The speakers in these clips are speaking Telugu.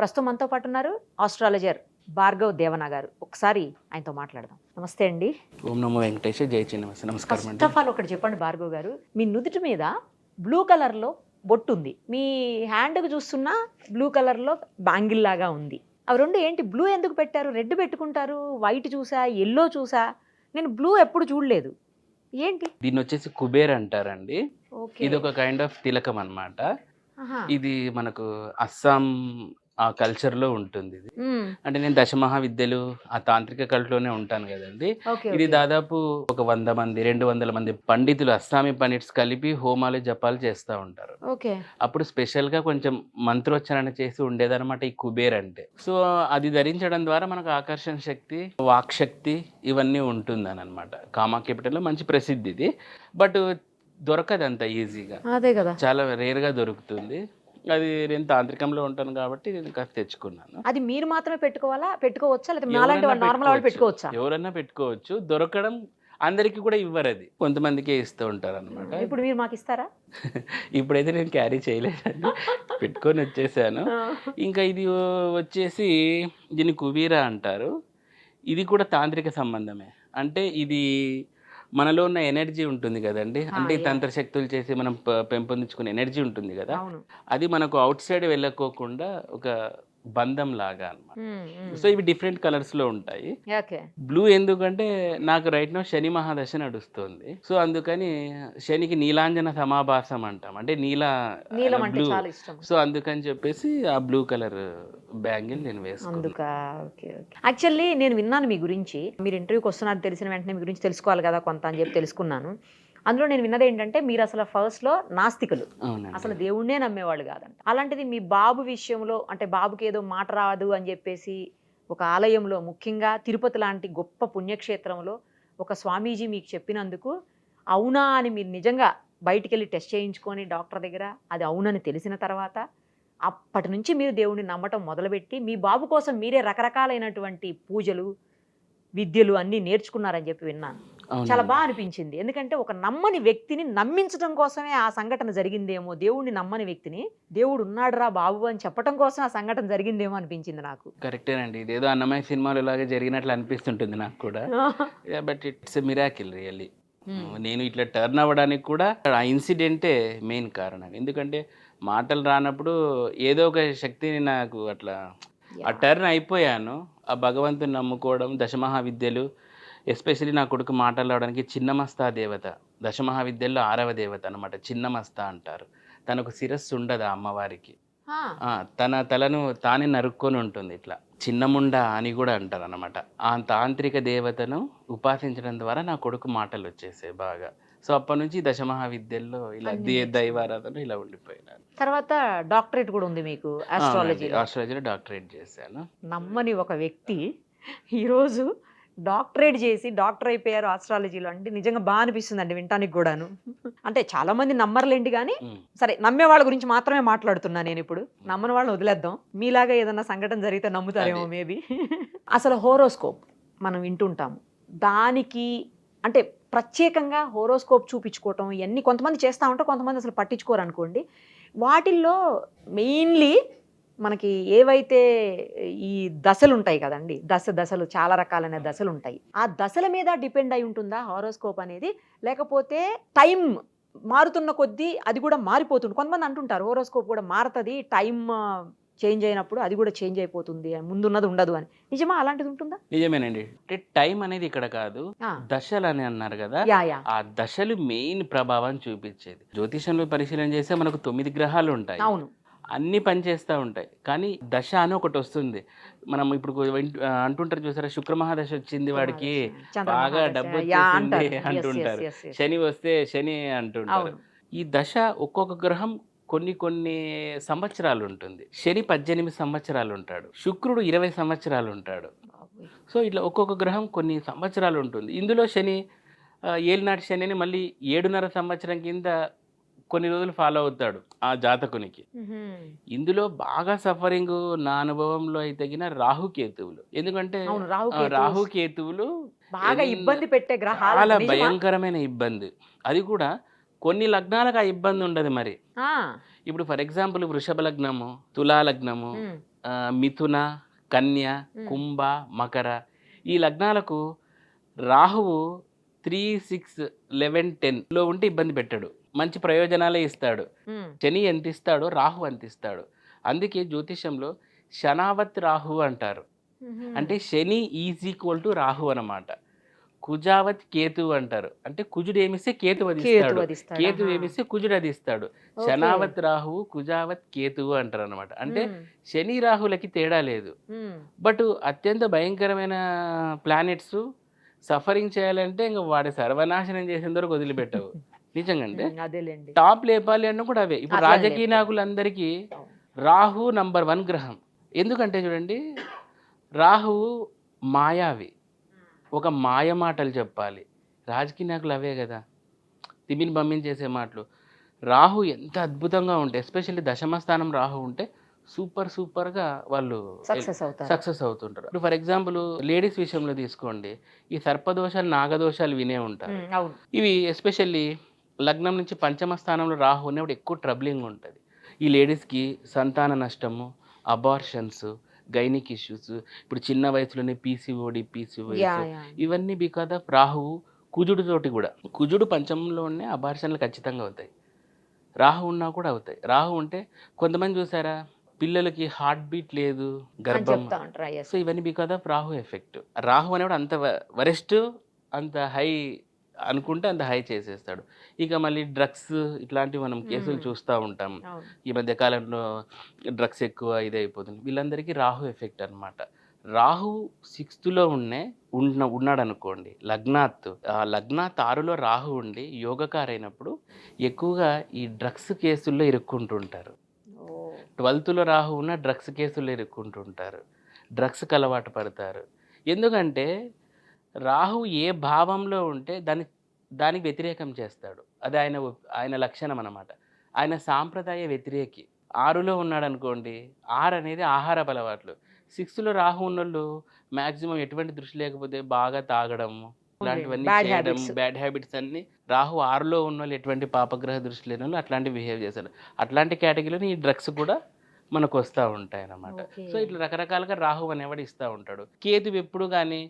ప్రస్తుతం మనతో పాటు ఉన్నారు ఆస్ట్రాలజర్ భార్గవ్ దేవన గారు. ఒకసారి ఆయనతో మాట్లాడదాం. నమస్తే అండి. ఓం నమో వెంకటేశ, జై చిన్నమస్త. నమస్కారం అండి. ఫస్ట్ ఆఫ్ ఆల్ ఒకటి చెప్పండి భార్గవ్ గారు, మీ నుదుటి మీద బ్లూ కలర్లో బొట్టు ఉంది, మీ హ్యాండ్కి చూస్తున్నా బ్లూ కలర్లో బ్యాంగిల్ లాగా ఉంది. అవి రెండు ఏంటి? బ్లూ ఎందుకు పెట్టారు? రెడ్ పెట్టుకుంటారు, వైట్ చూసా, ఎల్లో చూసా, నేను బ్లూ ఎప్పుడు చూడలేదు, ఏంటి? దీన్ని వచ్చేసి కుబేర్ అంటారండి. ఓకే. ఇది ఒక కైండ్ ఆఫ్ తిలకం అన్నమాట. ఆహా. ఇది మనకు అస్సాం ఆ కల్చర్లో ఉంటుంది. ఇది మ్మ్. అంటే నేను దశమహావిద్యలు ఆ తాంత్రిక కళలోనే ఉంటాను కదండి. ఓకే, ఇది ఓకే. దాదాపు ఒక 100 మంది 200 మంది పండితులు, అస్సామీ పండిట్స్ కలిపి హోమాలు జపాలు చేస్తూ ఉంటారు. ఓకే. అప్పుడు స్పెషల్గా కొంచెం మంత్రోచ్చారణ చేసి ఉండేదన్నమాట ఈ కుబేర్ అంటే. సో అది ధరించడం ద్వారా మనకు ఆకర్షణ శక్తి, వాక్ శక్తి ఇవన్నీ ఉంటుందని అనమాట. కామాఖ్యపీఠంలో మంచి ప్రసిద్ధి ఇది. బట్ దొరకదు అంత ఈజీగా, అదే కదా. చాలా రేర్గా దొరుకుతుంది. అది నేను తాంత్రికంలో ఉంటాను కాబట్టి నేను కాస్త తెచ్చుకున్నాను. అది మీరు మాత్రమే పెట్టుకోవచ్చా, లేదా నాలాంటి ఎవరన్నా వాళ్ళు నార్మల్ వాళ్ళు పెట్టుకోవచ్చా? ఎవరన్నా పెట్టుకోవచ్చు. దొరకడం అందరికీ కూడా ఇవ్వరు, అది కొంతమందికే ఇస్తూ ఉంటారు అనమాట. ఇప్పుడు మీరు మాకు ఇస్తారా? ఇప్పుడైతే నేను క్యారీ చేయలేదండి, పెట్టుకొని వచ్చేసాను. ఇంకా ఇది వచ్చేసి దీన్ని కుబీరా అంటారు. ఇది కూడా తాంత్రిక సంబంధమే. అంటే ఇది మనలో ఉన్న ఎనర్జీ ఉంటుంది కదండి, అంటే ఈ తంత్ర శక్తులు చేసి మనం పెంపొందించుకునే ఎనర్జీ ఉంటుంది కదా, అవును. అది మనకు అవుట్ సైడ్ వెళ్ళకోకుండా ఒక బంధం లాగా అన్నమాట. సో ఇవి డిఫరెంట్ కలర్స్లో ఉంటాయి. ఓకే. బ్లూ ఎందుకంటే నాకు రైట్ నో శని మహాదశ నడుస్తుంది. సో అందుకని శనికి నీలాంజన సమాభాసం అంటాం, అంటే నీలం అంటే బ్లూ. చాలా ఇష్టం. సో అందుకని చెప్పేసి ఆ బ్లూ కలర్ బ్యాంగిల్ నేను వేసుకున్నాను. అందుక ఓకే, ఓకే. యాక్చువల్లీ నేను విన్నాను మీ గురించి, మీరు ఇంటర్వ్యూకి వస్తున్నారు తెలిసిన వెంటనే మీ గురించి తెలుసుకోవాలి కదా కొంత అని చెప్పి తెలుసుకున్నాను. అందులో నేను విన్నది ఏంటంటే మీరు అసలు ఫస్ట్లో నాస్తికులు, అవునండి. అసలు దేవుణ్ణే నమ్మేవాళ్ళు కాదంట. అలాంటిది మీ బాబు విషయంలో, అంటే బాబుకి ఏదో మాట రాదు అని చెప్పేసి ఒక ఆలయంలో, ముఖ్యంగా తిరుపతి లాంటి గొప్ప పుణ్యక్షేత్రంలో ఒక స్వామీజీ మీకు చెప్పినందుకు అవునా అని మీరు నిజంగా బయటికి వెళ్ళి టెస్ట్ చేయించుకొని డాక్టర్ దగ్గర అది అవునని తెలిసిన తర్వాత అప్పటి నుంచి మీరు దేవుడిని నమ్మటం మొదలుపెట్టి మీ బాబు కోసం మీరే రకరకాలైనటువంటి పూజలు, విద్యలు అన్నీ నేర్చుకున్నారని చెప్పి విన్నాను. చాలా బాగా అనిపించింది. ఎందుకంటే ఒక నమ్మని వ్యక్తిని నమ్మించడం కోసమే ఆ సంఘటన జరిగిందేమో, దేవుడిని నమ్మని వ్యక్తిని దేవుడు ఉన్నాడురా బాబు అని చెప్పడం కోసం ఆ సంఘటన జరిగిందేమో అనిపించింది నాకు. కరెక్టేనండి, ఇదేదో అన్నమయ్య సినిమాలు ఇలాగే జరిగినట్లు అనిపిస్తుంటుంది నాకు కూడా. But it's a miracle really. నేను ఇట్లా టర్న్ అవ్వడానికి కూడా ఆ ఇన్సిడెంటే మెయిన్ కారణం. ఎందుకంటే మాటలు రానప్పుడు ఏదో ఒక శక్తిని నాకు అట్లా ఆ టర్న్ అయిపోయాను. ఆ భగవంతుని నమ్ముకోవడం, దశమహావిద్యలు, ఎస్పెషలీ నా కొడుకు మాట్లాడడానికి చిన్నమస్తా దేవత, దశమహావిద్యల్లో 6వ దేవత అనమాట. చిన్నమస్తా అంటారు. తనకు శిరస్సు ఉండదు ఆ అమ్మవారికి. తన తలను తానే నరుక్కొని ఉంటుంది ఇట్లా. చిన్నముండ అని కూడా అంటారు అనమాట. ఆ తాంత్రిక దేవతను ఉపాసించడం ద్వారా నా కొడుకు మాటలు వచ్చేసాయి బాగా. సో అప్పటి నుంచి దశమహావిద్యల్లో ఇలా దైవారాధన ఇలా ఉండిపోయినాను. తర్వాత డాక్టరేట్ కూడా ఉంది మీకు ఆస్ట్రాలజీలో డాక్టరేట్ చేశాను. నమ్మని ఒక వ్యక్తి ఈరోజు డాక్టరేట్ చేసి డాక్టర్ అయిపోయారు ఆస్ట్రాలజీలో అంటే నిజంగా బాగా అనిపిస్తుంది అండి వినటానికి కూడాను. అంటే చాలా మంది నమ్మర్లేండి, కానీ సరే నమ్మే వాళ్ళ గురించి మాత్రమే మాట్లాడుతున్నా నేను ఇప్పుడు. నమ్మని వాళ్ళని వదిలేద్దాం. మీలాగా ఏదన్నా సంఘటన జరిగితే నమ్ముతారేమో మేబీ. అసలు హోరోస్కోప్ మనం వింటుంటాము, దానికి అంటే ప్రత్యేకంగా హోరోస్కోప్ చూపించుకోవటం ఇవన్నీ కొంతమంది చేస్తూ ఉంటారు, కొంతమంది అసలు పట్టించుకోరు అనుకోండి. వాటిల్లో మెయిన్లీ మనకి ఏవైతే ఈ దశలు ఉంటాయి కదండి, దశలు చాలా రకాలైన దశలు ఉంటాయి. ఆ దశల మీద డిపెండ్ అయి ఉంటుందా హారోస్కోప్ అనేది, లేకపోతే టైం మారుతున్న కొద్దీ అది కూడా మారిపోతుంది? కొంతమంది అంటుంటారు హోరోస్కోప్ కూడా మారుతుంది, టైం చేంజ్ అయినప్పుడు అది కూడా చేంజ్ అయిపోతుంది, ముందున్నది ఉండదు అని. నిజమా? అలాంటిది ఉంటుందా? నిజమేనండి. అంటే టైం అనేది ఇక్కడ కాదు, దశలు అని అన్నారు కదా, ఆ దశలు మెయిన్ ప్రభావం చూపించేది. జ్యోతిషంలో పరిశీలన చేస్తే మనకు 9 గ్రహాలు ఉంటాయి. అవును, అన్నీ పనిచేస్తూ ఉంటాయి. కానీ దశ అని ఒకటి వస్తుంది. మనం ఇప్పుడు అంటుంటారు చూసారా, శుక్రమహాదశ వచ్చింది వాడికి బాగా డబ్బు వచ్చేసింది అంటుంటారు, శని వస్తే శని అంటుంటారు. ఈ దశ ఒక్కొక్క గ్రహం కొన్ని సంవత్సరాలు ఉంటుంది. శని 18 సంవత్సరాలు ఉంటాడు, శుక్రుడు 20 సంవత్సరాలు ఉంటాడు. సో ఇట్లా ఒక్కొక్క గ్రహం కొన్ని సంవత్సరాలు ఉంటుంది. ఇందులో శని ఏలినాటి శనిని మళ్ళీ 7.5 సంవత్సరం కింద కొన్ని రోజులు ఫాలో అవుతాడు ఆ జాతకునికి. ఇందులో బాగా సఫరింగ్ నా అనుభవంలో అయితే రాహుకేతువులు. ఎందుకంటే రాహుకేతువులు బాగా ఇబ్బంది పెట్టే గ్రహాలు, చాలా భయంకరమైన ఇబ్బంది. అది కూడా కొన్ని లగ్నాలకు ఆ ఇబ్బంది ఉండదు. మరి ఇప్పుడు ఫర్ ఎగ్జాంపుల్ వృషభ లగ్నము, తులా లగ్నము, మిథున, కన్య, కుంభ, మకర ఈ లగ్నాలకు రాహువు 3, 6, 11, 10లో ఉంటే ఇబ్బంది పెట్టాడు, మంచి ప్రయోజనాలే ఇస్తాడు. శని ఎంత ఇస్తాడో రాహు అంత ఇస్తాడు. అందుకే జ్యోతిషంలో శనావత్ రాహు అంటారు. అంటే శని ఈజ్ ఈక్వల్ టు రాహు అన్నమాట. కుజావత్ కేతు అంటారు. అంటే కుజుడు ఏమిస్తే కేతు అది ఇస్తాడు, కేతు ఏమిస్తే కుజుడు అది ఇస్తాడు. శనావత్ రాహువు, కుజావత్ కేతువు అంటారు అనమాట. అంటే శని రాహులకి తేడా లేదు. బట్ అత్యంత భయంకరమైన ప్లానెట్స్ సఫరింగ్ చేయాలంటే ఇంకా వాడి సర్వనాశనం చేసిన వరకు వదిలిపెట్టవు. నిజంగా అంటే టాప్ లేపాలి అన్న కూడా అవే. ఇప్పుడు రాజకీయ నాయకులందరికీ రాహు నంబర్ 1 గ్రహం. ఎందుకంటే చూడండి, రాహువు మాయావి, ఒక మాయ మాటలు చెప్పాలి. రాజకీయ నాయకులు అవే కదా, తిమిని పంపించేసే మాటలు. రాహు ఎంత అద్భుతంగా ఉంటే, ఎస్పెషల్లీ దశమ స్థానం రాహు ఉంటే సూపర్గా వాళ్ళు సక్సెస్ అవుతుంటారు. ఇప్పుడు ఫర్ ఎగ్జాంపుల్ లేడీస్ విషయంలో తీసుకోండి, ఈ సర్పదోషాలు, నాగదోషాలు వినే ఉంటారు. ఇవి ఎస్పెషల్లీ లగ్నం నుంచి పంచమ స్థానంలో రాహు ఉన్నప్పుడు ఎక్కువ ట్రబ్లింగ్ ఉంటుంది. ఈ లేడీస్కి సంతాన నష్టము, అబార్షన్స్, గైనిక్ ఇష్యూస్, ఇప్పుడు చిన్న వయసులోనే పీసీఓడి ఇవన్నీ బికాజ్ ఆఫ్ రాహువు. కుజుడితోటి కూడా, కుజుడు పంచమంలోనే అబార్షన్లు ఖచ్చితంగా అవుతాయి, రాహు ఉన్నా కూడా అవుతాయి. రాహు ఉంటే కొంతమంది చూసారా, పిల్లలకి హార్ట్ బీట్ లేదు, గర్భం. సో ఇవన్నీ because of Rahu effect. Rahu అనేవాడు అంత వరెస్ట్, అంత హై అనుకుంటే అంత హై చేసేస్తాడు. ఇక మళ్ళీ డ్రగ్స్ ఇట్లాంటివి మనం కేసులు చూస్తూ ఉంటాం. ఈ మధ్య కాలంలో డ్రగ్స్ ఎక్కువ ఇదైపోతుంది. వీళ్ళందరికీ రాహు ఎఫెక్ట్ అనమాట. రాహు 6th ఉన్నాడు అనుకోండి, లగ్నాత్, ఆ లగ్నాత్ 6లో రాహు ఉండి యోగకారైనప్పుడు ఎక్కువగా ఈ డ్రగ్స్ కేసుల్లో ఇరుక్కుంటుంటారు. 12th రాహు ఉన్న డ్రగ్స్ కేసుల్లో ఇరుక్కుంటుంటారు, డ్రగ్స్కి అలవాటు పడతారు. ఎందుకంటే రాహు ఏ భావంలో ఉంటే దానికి వ్యతిరేకం చేస్తాడు. అది ఆయన లక్షణం అన్నమాట. ఆయన సాంప్రదాయ వ్యతిరేకి. 6లో ఉన్నాడు అనుకోండి, 6 అనేది ఆహారపు అలవాట్లు. 6లో రాహు ఉన్నోళ్ళు మ్యాక్సిమం ఎటువంటి దృష్టి లేకపోతే బాగా తాగడము, ఇలాంటివన్నీ చేయడం, బ్యాడ్ హ్యాబిట్స్ అన్ని. రాహు 6లో ఉన్న వాళ్ళు ఎటువంటి పాపగ్రహ దృష్టి లేని వాళ్ళు అట్లాంటివి బిహేవ్ చేస్తారు. అట్లాంటి కేటగిరీలో ఈ డ్రగ్స్ కూడా మనకు వస్తూ ఉంటాయి అన్నమాట. సో ఇట్లా రకరకాలుగా రాహు అనేవాడు ఇస్తూ ఉంటాడు. కేతు ఎప్పుడు కానీ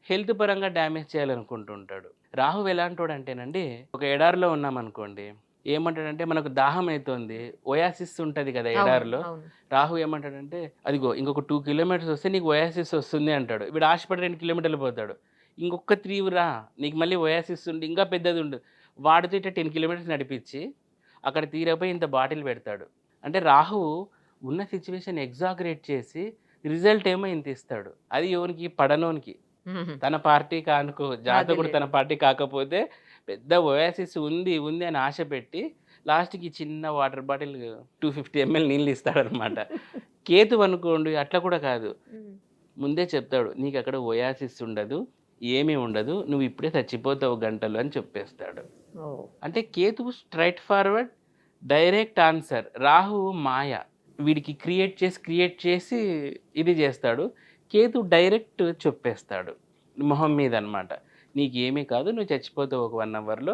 హెల్త్ పరంగా డ్యామేజ్ చేయాలనుకుంటుంటాడు. రాహు ఎలాంటోడు అంటేనండి, ఒక ఎడారిలో ఉన్నామనుకోండి, ఏమంటాడంటే మనకు దాహం అవుతుంది, ఒయాసిస్ ఉంటుంది కదా ఎడారిలో. రాహు ఏమంటాడంటే, అదిగో ఇంకొక 2 కిలోమీటర్స్ వస్తే నీకు ఒయాసిస్ వస్తుంది అంటాడు. వీడు ఆశపడి 2 కిలోమీటర్లు పోతాడు, ఇంకొక 3 రా, నీకు మళ్ళీ ఒయాసిస్ ఉండి ఇంకా పెద్దది ఉండు. వాడితో ఇట్లా 10 కిలోమీటర్స్ నడిపించి అక్కడ తీరపోయి ఇంత బాటిల్ పెడతాడు. అంటే రాహు ఉన్న సిచ్యువేషన్ ఎగ్జాగరేట్ చేసి రిజల్ట్ ఏమో ఇంత ఇస్తాడు. అది ఎవరికి పడనోనికి, తన పార్టీ కానుకో, జాతకుడు తన పార్టీ కాకపోతే పెద్ద ఒయాసిస్ ఉంది అని ఆశ పెట్టి లాస్ట్కి చిన్న వాటర్ బాటిల్ 250 ml నీళ్ళు ఇస్తాడనమాట. కేతు అనుకోండి అట్లా కూడా కాదు, ముందే చెప్తాడు, నీకు అక్కడ ఒయాసిస్ ఉండదు, ఏమీ ఉండదు, నువ్వు ఇప్పుడే చచ్చిపోతావు గంటలు అని చెప్పేస్తాడు. అంటే Ketu straight forward, direct answer. Rahu మాయ, వీడికి క్రియేట్ చేసి ఇది చేస్తాడు. కేతు డైరెక్ట్ చెప్పేస్తాడు మొహం మీద అనమాట, నీకేమీ కాదు, నువ్వు చచ్చిపోతావు ఒక 1 అవర్లో,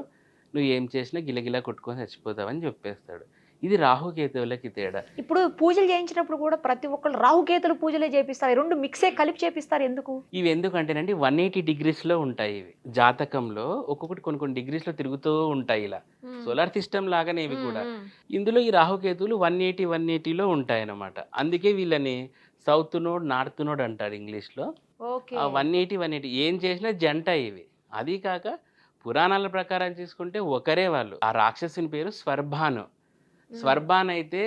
నువ్వు ఏం చేసినా గిలగిలా కొట్టుకొని చచ్చిపోతావు అని చెప్పేస్తాడు. ఇది రాహుకేతువులకి తేడా. ఇప్పుడు పూజలు చేయించినప్పుడు కూడా ప్రతి ఒక్కళ్ళు రాహుకేతులు పూజలే చేపిస్తారు, 2 మిక్సే కలిపి చేపిస్తారు. ఎందుకు ఇవి? ఎందుకంటేనండి 180 degreesలో ఉంటాయి ఇవి. జాతకంలో ఒక్కొక్కటి కొన్ని డిగ్రీస్లో తిరుగుతూ ఉంటాయి, ఇలా సోలార్ సిస్టమ్ లాగానే ఇవి కూడా. ఇందులో ఈ రాహుకేతువులు 180లో ఉంటాయన్నమాట. అందుకే వీళ్ళని సౌత్ నోడ్, నార్త్ నోడ్ అంటారు ఇంగ్లీష్లో. 180 ఏం చేసినా జంట ఇవి. అది కాక పురాణాల ప్రకారం తీసుకుంటే ఒకరే వాళ్ళు. ఆ రాక్షసుని పేరు స్వర్భాను. స్వర్భాన్ అయితే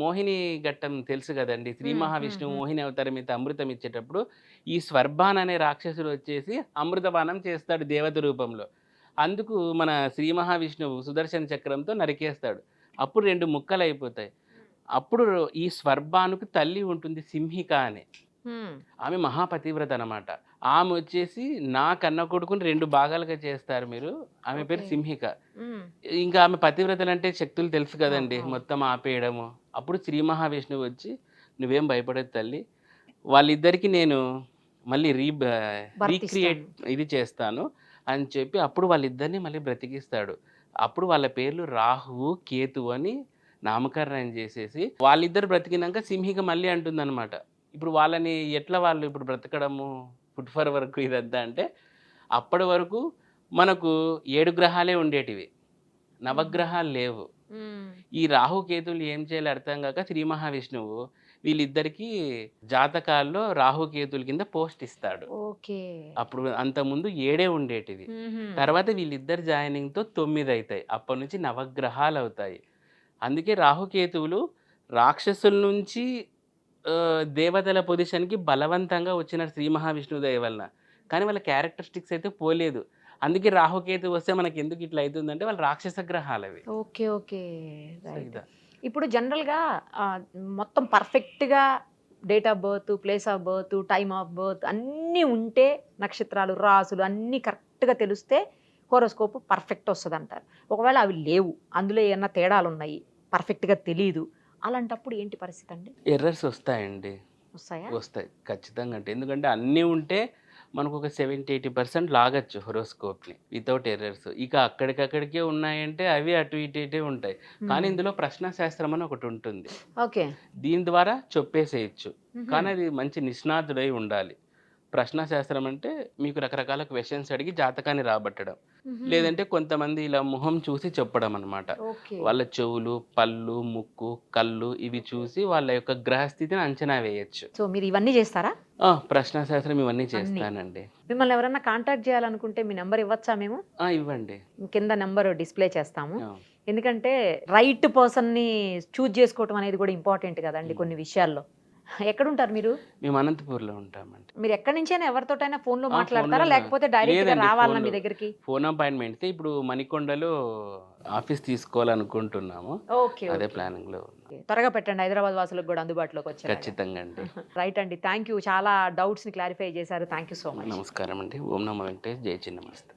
మోహిని ఘట్టం తెలుసు కదండి, శ్రీ మహావిష్ణువు మోహిని అవతారం మీద అమృతం ఇచ్చేటప్పుడు ఈ స్వర్భాన్ అనే రాక్షసుడు వచ్చేసి అమృతపానం చేస్తాడు దేవత రూపంలో. అందుకు మన శ్రీ మహావిష్ణువు సుదర్శన చక్రంతో నరికేస్తాడు. అప్పుడు 2 ముక్కలు అయిపోతాయి. అప్పుడు ఈ స్వర్భానుకు తల్లి ఉంటుంది, సింహిక అని. ఆమె మహాపతివ్రత అనమాట. ఆమె వచ్చేసి నా కన్న కొడుకుని 2 భాగాలుగా చేస్తారు మీరు, ఆమె పేరు సింహిక. ఇంకా ఆమె పతివ్రతలు అంటే శక్తులు తెలుసు కదండి, మొత్తం ఆపేయడము. అప్పుడు శ్రీ మహావిష్ణువు వచ్చి, నువ్వేం భయపడేది తల్లి, వాళ్ళిద్దరికి నేను మళ్ళీ రీక్రియేట్ ఇది చేస్తాను అని చెప్పి అప్పుడు వాళ్ళిద్దరిని మళ్ళీ బ్రతికిస్తాడు. అప్పుడు వాళ్ళ పేర్లు రాహువు, కేతు అని నామకరణం చేసేసి వాళ్ళిద్దరు బ్రతికినాక సింహిక మళ్ళీ అంటుందన్నమాట. ఇప్పుడు వాళ్ళని ఎట్లా వాళ్ళు ఇప్పుడు బ్రతకడము ఫుడ్ వరకు ఇదంతా అంటే అప్పటి వరకు మనకు 7 గ్రహాలే ఉండేటివి, నవగ్రహాలు లేవు. ఈ రాహుకేతువులు ఏం చేయాలి అర్థం కాక శ్రీ మహావిష్ణువు వీళ్ళిద్దరికి జాతకాల్లో రాహుకేతువుల కింద పోస్ట్ ఇస్తాడు. ఓకే. అప్పుడు అంతకుముందు 7 ఉండేటివి, తర్వాత వీళ్ళిద్దరు జాయినింగ్తో 9 అవుతాయి. అప్పటి నుంచి నవగ్రహాలు అవుతాయి. అందుకే రాహుకేతువులు రాక్షసుల నుంచి దేవతల పొజిషన్కి బలవంతంగా వచ్చిన శ్రీ మహావిష్ణువు దయ వలన. కానీ వాళ్ళ క్యారెక్టరిస్టిక్స్ అయితే పోలేదు. అందుకే రాహుకేతు వస్తే మనకి ఎందుకు ఇట్లా అవుతుందంటే వాళ్ళు రాక్షస గ్రహాలు అవి. Okay okay. So right. ఇదా. ఇప్పుడు జనరల్గా మొత్తం పర్ఫెక్ట్గా date of birth, place of birth, time of birth అన్నీ ఉంటే, నక్షత్రాలు రాసులు అన్నీ కరెక్ట్గా తెలిస్తే హోరోస్కోప్ పర్ఫెక్ట్ వస్తుంది అంటారు. ఒకవేళ అవి లేవు, అందులో ఏమన్నా తేడాలు ఉన్నాయి, పర్ఫెక్ట్గా తెలియదు, అలాంటప్పుడు ఏంటి పరిస్థితి అండి? ఎర్రర్స్ వస్తాయండి, వస్తాయా? వస్తాయి ఖచ్చితంగా. అంటే ఎందుకంటే అన్నీ ఉంటే మనకు ఒక 70-80% లాగచ్చు హొరోస్కోప్ని వితౌట్ ఎర్రర్స్. ఇక అక్కడికక్కడికే ఉన్నాయంటే అవి అటు ఇటు ఉంటాయి. కానీ ఇందులో ప్రశ్నశాస్త్రం అని ఒకటి ఉంటుంది, ఓకే. దీని ద్వారా చెప్పేసేయచ్చు. కానీ అది మంచి నిష్ణాతుడై ఉండాలి. ప్రశ్నశాస్త్రం అంటే మీకు రకరకాల క్వశ్చన్స్ అడిగి జాతకాన్ని రాబట్టడం, లేదంటే కొంతమంది ఇలా మొహం చూసి చెప్పడం అనమాట. ఓకే. వాళ్ళ చెవులు, పళ్ళు, ముక్కు, కళ్ళు ఇవి చూసి వాళ్ళ యొక్క గ్రహస్థితిని అంచనా వేయచ్చు. సో మీరు ఇవన్నీ చేస్తారా? ప్రశ్నశాస్త్రం ఇవన్నీ చేస్తానండి. మిమ్మల్ని ఎవరైనా కాంటాక్ట్ చేయాలనుకుంటే మీ నెంబర్ ఇవ్వచ్చా మేము? ఇవ్వండి. కింద నెంబర్ డిస్ప్లే చేస్తాము. ఆ, ఎందుకంటే రైట్ పర్సన్ని చూజ్ చేసుకోవటం అనేది కూడా ఇంపార్టెంట్ కదండి కొన్ని విషయాల్లో. ఎక్కడుంటారు మీరు? మేము అనంతపూర్లో ఉంటామండి. మీరు ఎక్కడి నుంచైనా ఎవరితోటైనా ఫోన్లో ఆ, మాట్లాడతారా, ఫోన్లోనే. లేకపోతే డైరెక్ట్గా లేదండి, రావాలన్నా మీ ఫోన్లో. దగ్గరికి? ఫోన్ అపాయింట్మెంట్ ఇప్పుడు మణికొండలో ఆఫీస్ తీసుకోవాలనుకుంటున్నాము. ఓకే. అదే ప్లానింగ్లో ఉన్నాం. త్వరగా పెట్టండి, హైదరాబాద్ వాసులకు కూడా అందుబాటులోకి వచ్చారు. ఖచ్చితంగా అండి. రైట్ అండి, థ్యాంక్ యూ. చాలా డౌట్స్ని క్లారిఫై చేశారు. Thank you so much. నమస్కారం అండి. ఓం నమో వెంకటేష్. జై చిన్నమస్తు.